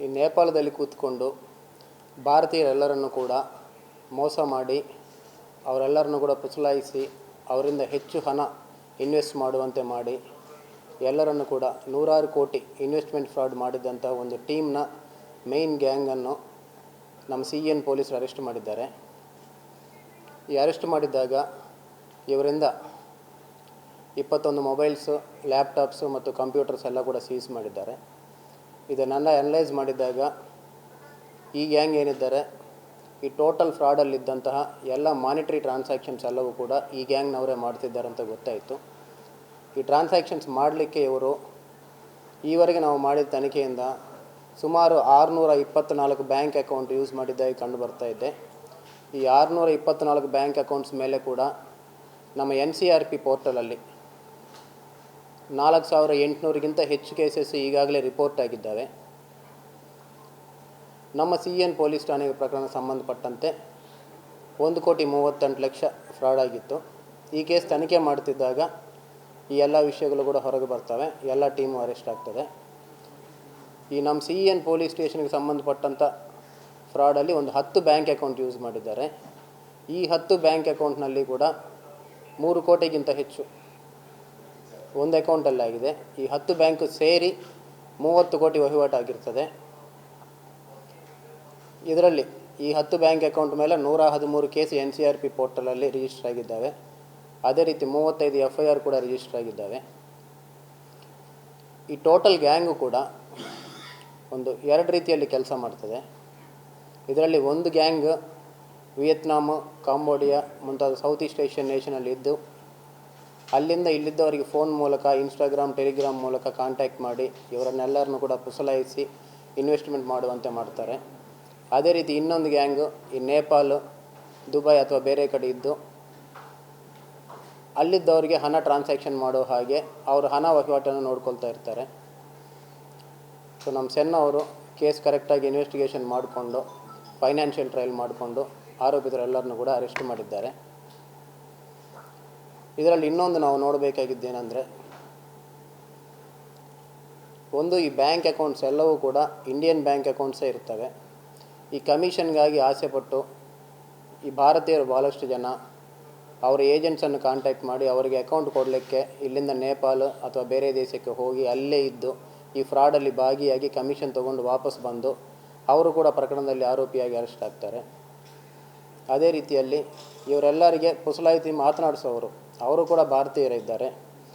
ಈ ನೇಪಾಳದಲ್ಲಿ ಕೂತ್ಕೊಂಡು ಭಾರತೀಯರೆಲ್ಲರನ್ನು ಕೂಡ ಮೋಸ ಮಾಡಿ ಅವರೆಲ್ಲರನ್ನು ಕೂಡ ಪುಸಲಾಯಿಸಿ ಅವರಿಂದ ಹೆಚ್ಚು ಹಣ ಇನ್ವೆಸ್ಟ್ ಮಾಡುವಂತೆ ಮಾಡಿ ಎಲ್ಲರನ್ನು ಕೂಡ ನೂರಾರು ಕೋಟಿ ಇನ್ವೆಸ್ಟ್ಮೆಂಟ್ ಫ್ರಾಡ್ ಮಾಡಿದಂಥ ಒಂದು ಟೀಮ್ನ ಮೇನ್ ಗ್ಯಾಂಗನ್ನು ನಮ್ಮ CN ಪೊಲೀಸರು ಅರೆಸ್ಟ್ ಮಾಡಿದ್ದಾರೆ. ಈ ಅರೆಸ್ಟ್ ಮಾಡಿದಾಗ ಇವರಿಂದ 21 ಮೊಬೈಲ್ಸು, ಲ್ಯಾಪ್ಟಾಪ್ಸು ಮತ್ತು ಕಂಪ್ಯೂಟರ್ಸ್ ಎಲ್ಲ ಕೂಡ ಸೀಸ್ ಮಾಡಿದ್ದಾರೆ. ಇದನ್ನೆಲ್ಲ ಅನಲೈಸ್ ಮಾಡಿದಾಗ ಈ ಗ್ಯಾಂಗ್ ಏನಿದ್ದಾರೆ ಈ ಟೋಟಲ್ ಫ್ರಾಡಲ್ಲಿದ್ದಂತಹ ಎಲ್ಲ ಮಾನಿಟರಿ ಟ್ರಾನ್ಸಾಕ್ಷನ್ಸ್ ಎಲ್ಲವೂ ಕೂಡ ಈ ಗ್ಯಾಂಗ್ನವರೇ ಮಾಡ್ತಿದ್ದಾರೆ ಅಂತ ಗೊತ್ತಾಯಿತು. ಈ ಟ್ರಾನ್ಸಾಕ್ಷನ್ಸ್ ಮಾಡಲಿಕ್ಕೆ ಇವರು ಈವರೆಗೆ ನಾವು ಮಾಡಿದ ತನಿಖೆಯಿಂದ ಸುಮಾರು 624 ಬ್ಯಾಂಕ್ ಅಕೌಂಟ್ ಯೂಸ್ ಮಾಡಿದ್ದಾಗಿ ಕಂಡು ಬರ್ತಾ ಇದೆ. ಈ 624 ಬ್ಯಾಂಕ್ ಅಕೌಂಟ್ಸ್ ಮೇಲೆ ಕೂಡ ನಮ್ಮ NCRP ಪೋರ್ಟಲಲ್ಲಿ 4800ಗಿಂತ ಹೆಚ್ಚು ಕೇಸಸ್ ಈಗಾಗಲೇ ರಿಪೋರ್ಟ್ ಆಗಿದ್ದಾವೆ. ನಮ್ಮ CN ಪೊಲೀಸ್ ಠಾಣೆಗೆ ಪ್ರಕರಣ ಸಂಬಂಧಪಟ್ಟಂತೆ 1,38,00,000 ಫ್ರಾಡ್ ಆಗಿತ್ತು. ಈ ಕೇಸ್ ತನಿಖೆ ಮಾಡ್ತಿದ್ದಾಗ ಈ ಎಲ್ಲ ವಿಷಯಗಳು ಕೂಡ ಹೊರಗೆ ಬರ್ತವೆ, ಎಲ್ಲ ಟೀಮು ಅರೆಸ್ಟ್ ಆಗ್ತದೆ. ಈ ನಮ್ಮ CN ಪೊಲೀಸ್ ಸ್ಟೇಷನ್ಗೆ ಸಂಬಂಧಪಟ್ಟಂಥ ಫ್ರಾಡಲ್ಲಿ ಒಂದು 10 ಬ್ಯಾಂಕ್ ಅಕೌಂಟ್ ಯೂಸ್ ಮಾಡಿದ್ದಾರೆ. ಈ 10 ಬ್ಯಾಂಕ್ ಅಕೌಂಟ್ನಲ್ಲಿ ಕೂಡ 3 ಕೋಟಿಗಿಂತ ಹೆಚ್ಚು ಒಂದು ಅಕೌಂಟಲ್ಲಾಗಿದೆ. ಈ 10 ಬ್ಯಾಂಕು ಸೇರಿ 30 ಕೋಟಿ ವಹಿವಾಟಾಗಿರ್ತದೆ. ಇದರಲ್ಲಿ ಈ 10 ಬ್ಯಾಂಕ್ ಅಕೌಂಟ್ ಮೇಲೆ 113 ಕೇಸ್ NCRP ಪೋರ್ಟಲಲ್ಲಿ ರಿಜಿಸ್ಟರ್ ಆಗಿದ್ದಾವೆ. ಅದೇ ರೀತಿ 35 FIR ಕೂಡ ರಿಜಿಸ್ಟರ್ ಆಗಿದ್ದಾವೆ. ಈ ಟೋಟಲ್ ಗ್ಯಾಂಗು ಕೂಡ ಒಂದು 2 ರೀತಿಯಲ್ಲಿ ಕೆಲಸ ಮಾಡ್ತದೆ. ಇದರಲ್ಲಿ ಒಂದು ಗ್ಯಾಂಗ್ ವಿಯೆಟ್ನಾಮು, ಕಾಂಬೋಡಿಯಾ ಮುಂತಾದ ಸೌತ್ ಈಸ್ಟ್ ಏಷ್ಯನ್ ನೇಷನಲ್ಲಿ ಇದ್ದು ಅಲ್ಲಿಂದ ಇಲ್ಲಿದ್ದವರಿಗೆ ಫೋನ್ ಮೂಲಕ, ಇನ್ಸ್ಟಾಗ್ರಾಮ್, ಟೆಲಿಗ್ರಾಮ್ ಮೂಲಕ ಕಾಂಟ್ಯಾಕ್ಟ್ ಮಾಡಿ ಇವರನ್ನೆಲ್ಲರನ್ನು ಕೂಡ ಪುಸಲಾಯಿಸಿ ಇನ್ವೆಸ್ಟ್ಮೆಂಟ್ ಮಾಡುವಂತೆ ಮಾಡ್ತಾರೆ. ಅದೇ ರೀತಿ ಇನ್ನೊಂದು ಗ್ಯಾಂಗು ಈ ನೇಪಾಲ್, ದುಬೈ ಅಥವಾ ಬೇರೆ ಕಡೆ ಇದ್ದು ಅಲ್ಲಿದ್ದವರಿಗೆ ಹಣ ಟ್ರಾನ್ಸಾಕ್ಷನ್ ಮಾಡೋ ಹಾಗೆ ಅವರು ಹಣ ವಹಿವಾಟನ್ನು ನೋಡ್ಕೊಳ್ತಾ ಇರ್ತಾರೆ. ಸೊ ನಮ್ಮ ಸೆನ್ ಅವರು ಕೇಸ್ ಕರೆಕ್ಟಾಗಿ ಇನ್ವೆಸ್ಟಿಗೇಷನ್ ಮಾಡಿಕೊಂಡು ಫೈನಾನ್ಷಿಯಲ್ ಟ್ರಯಲ್ ಮಾಡಿಕೊಂಡು ಆರೋಪಿತರೆಲ್ಲರನ್ನು ಕೂಡ ಅರೆಸ್ಟ್ ಮಾಡಿದ್ದಾರೆ. ಇದರಲ್ಲಿ ಇನ್ನೊಂದು ನಾವು ನೋಡಬೇಕಾಗಿದ್ದೇನೆಂದರೆ, ಒಂದು ಈ ಬ್ಯಾಂಕ್ ಅಕೌಂಟ್ಸ್ ಎಲ್ಲವೂ ಕೂಡ ಇಂಡಿಯನ್ ಬ್ಯಾಂಕ್ ಅಕೌಂಟ್ಸೇ ಇರ್ತವೆ. ಈ ಕಮಿಷನ್ಗಾಗಿ ಆಸೆಪಟ್ಟು ಈ ಭಾರತೀಯರು ಭಾಳಷ್ಟು ಜನ ಅವರ ಏಜೆಂಟ್ಸನ್ನು ಕಾಂಟ್ಯಾಕ್ಟ್ ಮಾಡಿ ಅವರಿಗೆ ಅಕೌಂಟ್ ಕೊಡಲಿಕ್ಕೆ ಇಲ್ಲಿಂದ ನೇಪಾಳ ಅಥವಾ ಬೇರೆ ದೇಶಕ್ಕೆ ಹೋಗಿ ಅಲ್ಲೇ ಇದ್ದು ಈ ಫ್ರಾಡಲ್ಲಿ ಭಾಗಿಯಾಗಿ ಕಮಿಷನ್ ತೊಗೊಂಡು ವಾಪಸ್ ಬಂದು ಅವರು ಕೂಡ ಪ್ರಕರಣದಲ್ಲಿ ಆರೋಪಿಯಾಗಿ ಅರೆಸ್ಟ್ ಆಗ್ತಾರೆ. ಅದೇ ರೀತಿಯಲ್ಲಿ ಇವರೆಲ್ಲರಿಗೆ ಪುಸಲಾಯಿತಿ ಮಾತನಾಡಿಸೋರು ಅವರು ಕೂಡ ಭಾರತೀಯರಿದ್ದಾರೆ.